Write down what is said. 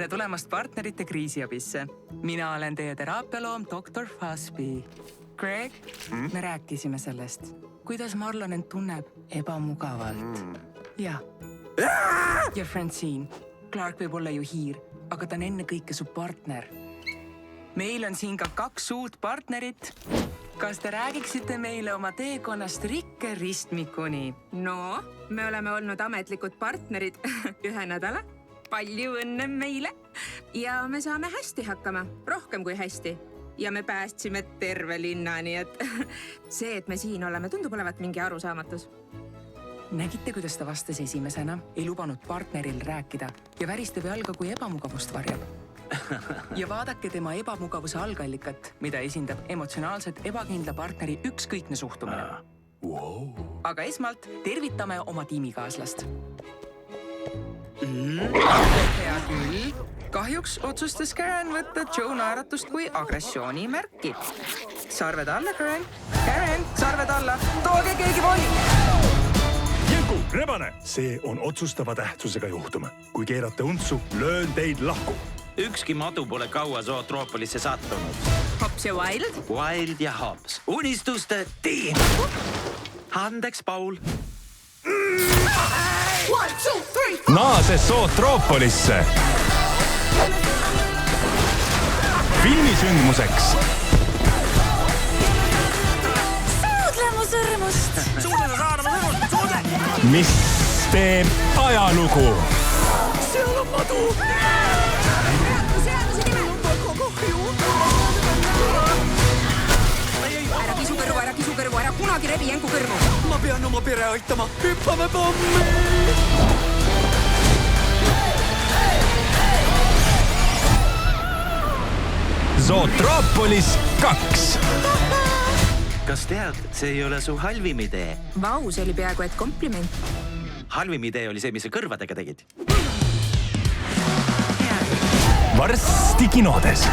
Tere tulemast partnerite kriisiabisse. Mina olen teie teraapialoom Dr. Fusby. Greg, me rääkisime sellest, kuidas Marlon end tunneb ebamugavalt. Ja Francine, Clark võib olla ju hiir, aga ta on enne kõike su partner. Meil on siin ka 2 uut partnerit. Kas te räägiksite meile oma teekonnast Rikke ristmikuni? No, me oleme olnud ametlikud partnerid 1 nädala. Palju õnne meile. Ja me saame hästi hakkama, rohkem kui hästi. Ja me päästsime terve linna, nii et see, et me siin oleme, tundub olevat mingi arusaamatus. Nägite, kuidas ta vastas esimesena? Ei lubanud partneril rääkida ja väristab jalga, kui ebamugavust varjab. Ja vaadake tema ebamugavuse algallikat, mida esindab emotsionaalselt ebakindla partneri ükskõikne suhtumine. Aga esmalt tervitame oma tiimikaaslast. Hea küll. Kahjuks otsustas Karen võtta Joe naeratust kui agressiooni märki. Sarved alla, Karen. Karen, sarved alla. Tooge keegi voli! Jenku, rebane! See on otsustava tähtsusega juhtum. Kui keerate untsu, löön teid lahku. Ükski madu pole kaua Zootropolisse sattunud. Hops ja Wild? Wild ja Hops. Unistuste tiim. Andeks, Paul. Naase Zootropolisse. Filmisündmuseks. Mis teeb ajalugu? Seal on madu. Ära kisu kõrvu, ära kunagi rebi Jenku kõrvu. Ma pean oma pere aitama. Hüppame pommi. Zootropolis 2. Kas tead, see ei ole su halvim idee? Vau, see oli peaaegu et kompliment. Halvim idee oli see, mis sa kõrvadega tegid. Varsti kinodes.